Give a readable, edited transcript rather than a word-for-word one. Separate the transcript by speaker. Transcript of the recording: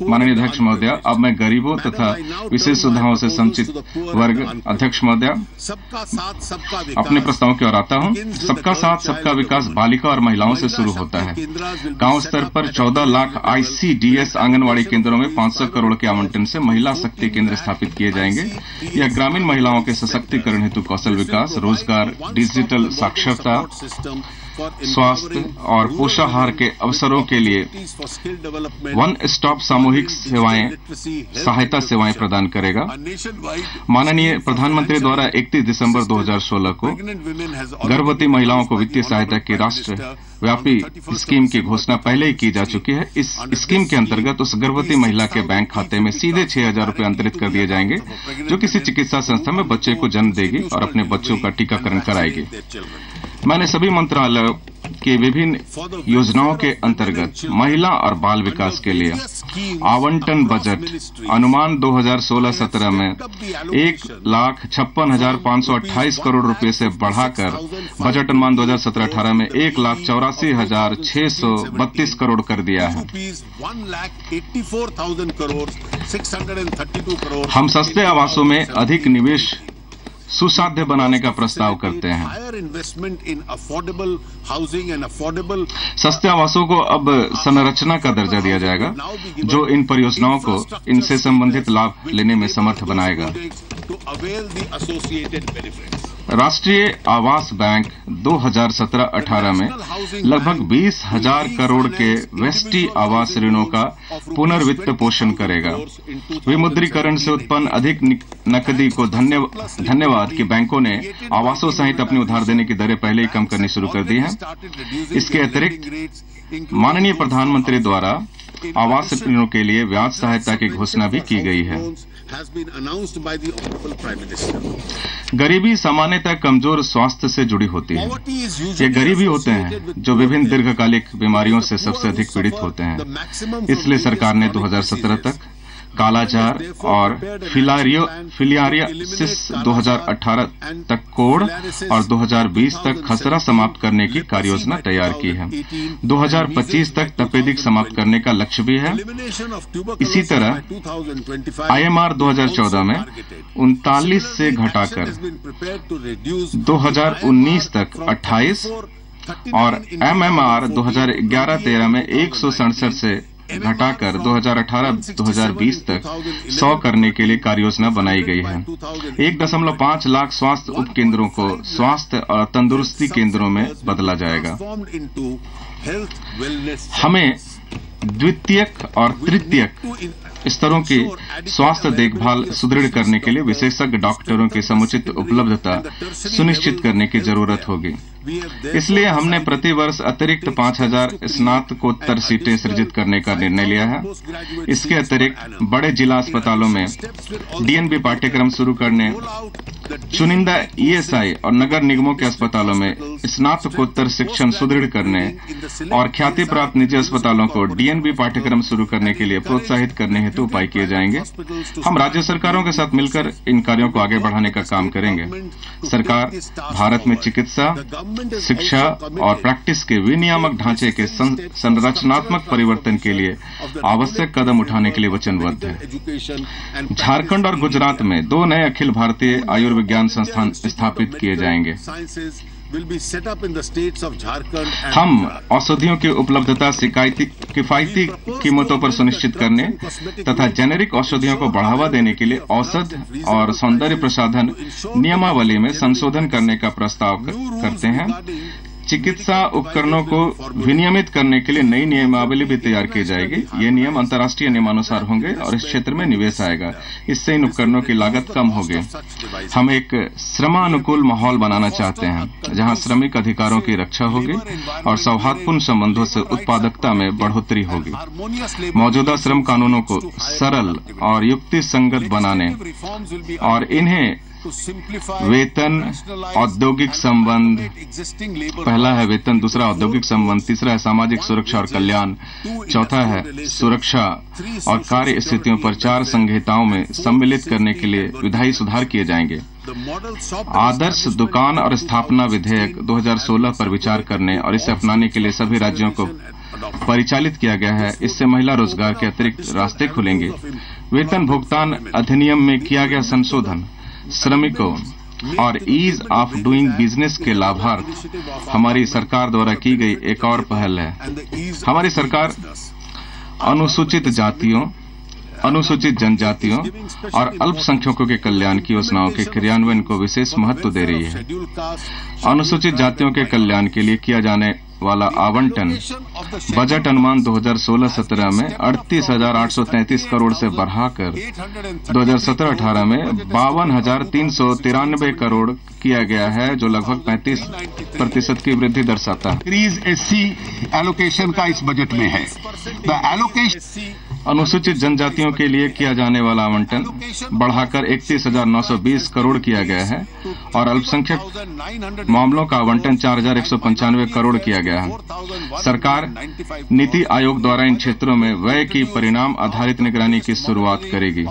Speaker 1: माननीय अध्यक्ष महोदय, अब मैं गरीबों तथा विशेष सुविधाओं से वंचित वर्ग अध्यक्ष महोदय अपने प्रस्ताव की ओर आता हूं। सबका साथ सबका विकास बालिका और महिलाओं से शुरू होता है। गांव स्तर पर 14 लाख ICDS आंगनवाड़ी केंद्रों में 500 करोड़ के आवंटन से महिला शक्ति केंद्र स्थापित किए जाएंगे। यह ग्रामीण महिलाओं के सशक्तिकरण हेतु कौशल विकास, रोजगार, डिजिटल साक्षरता, स्वास्थ्य और पोषाहार के अवसरों के लिए वन स्टॉप सामूहिक सहायता सेवाएं प्रदान करेगा। माननीय प्रधानमंत्री द्वारा 31 दिसंबर 2016 को गर्भवती महिलाओं को वित्तीय सहायता की राष्ट्रव्यापी स्कीम की घोषणा पहले ही की जा चुकी है। इस स्कीम के अंतर्गत उस गर्भवती महिला के बैंक खाते में सीधे 6,000 रुपए अंतरित कर दिए जाएंगे, जो किसी चिकित्सा संस्था में बच्चे को जन्म देगी और अपने बच्चों का टीकाकरण कराएगी। मैंने सभी मंत्रालयों की विभिन्न योजनाओं के अंतर्गत महिला और बाल विकास के लिए आवंटन बजट अनुमान 2016-17 में 1,56,528 करोड़ रुपए से बढ़ाकर बजट अनुमान 2017-18 में 1,84,632 करोड़ कर दिया है। हम सस्ते आवासों में अधिक निवेश सुसाध्य बनाने का प्रस्ताव करते हैं। सस्ते आवासों को अब संरचना का दर्जा दिया जाएगा, जो इन परियोजनाओं को इनसे संबंधित लाभ लेने में समर्थ बनाएगा। राष्ट्रीय आवास बैंक 2017-18 में लगभग 20,000 करोड़ के वेस्टी आवास ऋणों का पुनर्वित्त पोषण करेगा। विमुद्रीकरण से उत्पन्न अधिक नकदी को धन्यवाद कि बैंकों ने आवासों सहित अपनी उधार देने की दरें पहले ही कम करनी शुरू कर दी हैं। इसके अतिरिक्त माननीय प्रधानमंत्री द्वारा आवास ऋणों के लिए ब्याज सहायता की घोषणा भी की गई है। गरीबी सामान्यतः कमजोर स्वास्थ्य से जुड़ी होती है। ये गरीब ही होते हैं जो विभिन्न दीर्घकालिक बीमारियों से सबसे अधिक पीड़ित होते हैं। इसलिए सरकार ने 2017 तक कालाजार और फिलियारियासिस 2018 तक कोढ़ और 2020 तक खसरा समाप्त करने की कार्ययोजना तैयार की है। 2025 तक तपेदिक समाप्त करने का लक्ष्य भी है। इसी तरह IMR 2014 में 39 से घटाकर 2019 तक 28 और MMR 2011-13 में 167 से घटाकर 2018-2020 तक 100 करने के लिए कार्ययोजना बनाई गई है। 1.5 लाख स्वास्थ्य उपकेंद्रों को स्वास्थ्य और तंदुरुस्ती केंद्रों में बदला जाएगा। हमें द्वितीयक और तृतीयक स्तरों की स्वास्थ्य देखभाल सुदृढ़ करने के लिए विशेषज्ञ डॉक्टरों की समुचित उपलब्धता सुनिश्चित करने की जरूरत होगी। इसलिए हमने प्रतिवर्ष अतिरिक्त 5,000 स्नातकोत्तर सीटें सृजित करने का निर्णय लिया है। इसके अतिरिक्त बड़े जिला अस्पतालों में DNB पाठ्यक्रम शुरू करने, चुनिंदा ESI और नगर निगमों के अस्पतालों में स्नातकोत्तर शिक्षण सुदृढ़ करने और ख्याति प्राप्त निजी अस्पतालों को DNB पाठ्यक्रम शुरू करने के लिए प्रोत्साहित करने हेतु उपाय किए जाएंगे। हम राज्य सरकारों के साथ मिलकर इन कार्यों को आगे बढ़ाने का काम करेंगे। सरकार भारत में चिकित्सा, शिक्षा और प्रैक्टिस के विनियामक ढांचे के संरचनात्मक परिवर्तन के लिए आवश्यक कदम उठाने के लिए वचनबद्ध है। झारखंड और गुजरात में 2 नए अखिल भारतीय आयुर्विज्ञान संस्थान स्थापित किए जाएंगे। हम औषधियों की उपलब्धता किफायती कीमतों पर सुनिश्चित करने तथा जेनेरिक औषधियों को बढ़ावा देने के लिए औषध और सौंदर्य प्रसाधन नियमावली में संशोधन करने का प्रस्ताव करते हैं। चिकित्सा उपकरणों को विनियमित करने के लिए नई नियमावली भी तैयार की जाएगी। ये नियम अंतर्राष्ट्रीय नियमानुसार होंगे और इस क्षेत्र में निवेश आएगा। इससे इन उपकरणों की लागत कम होगी। हम एक श्रमानुकूल माहौल बनाना चाहते हैं जहां श्रमिक अधिकारों की रक्षा होगी और सौहार्दपूर्ण संबंधों से उत्पादकता में बढ़ोतरी होगी। मौजूदा श्रम कानूनों को सरल और युक्ति संगत बनाने और इन्हें वेतन, औद्योगिक संबंध, पहला है वेतन, दूसरा औद्योगिक संबंध, तीसरा है सामाजिक सुरक्षा और कल्याण, चौथा है सुरक्षा और कार्य स्थितियों पर 4 संहिताओं में सम्मिलित करने के लिए विधायी सुधार किए जाएंगे। आदर्श दुकान और स्थापना विधेयक 2016 पर विचार करने और इसे अपनाने के लिए सभी राज्यों को परिचालित किया गया है। इससे महिला रोजगार के अतिरिक्त रास्ते खुलेंगे। वेतन भुगतान अधिनियम में किया गया संशोधन श्रमिकों और ईज ऑफ डूइंग बिजनेस के लाभार्थ हमारी सरकार द्वारा की गई एक और पहल है। हमारी सरकार अनुसूचित जातियों, अनुसूचित जनजातियों और अल्पसंख्यकों के कल्याण की योजनाओं के क्रियान्वयन को विशेष महत्व दे रही है। अनुसूचित जातियों के कल्याण के लिए किया जाने वाला आवंटन बजट अनुमान 2016-17 में 38,833 करोड़ से बढ़ाकर 2017-18 में 52,393 करोड़ किया गया है, जो लगभग 35% की वृद्धि दर्शाता है।
Speaker 2: इंक्रीज एससी एलोकेशन का इस बजट में है।
Speaker 1: अनुसूचित जनजातियों के लिए किया जाने वाला आवंटन बढ़ाकर 31,920 करोड़ किया गया है और अल्पसंख्यक मामलों का आवंटन 4,195 करोड़ किया गया है। सरकार नीति आयोग द्वारा इन क्षेत्रों में व्यय की परिणाम आधारित निगरानी की शुरुआत करेगी।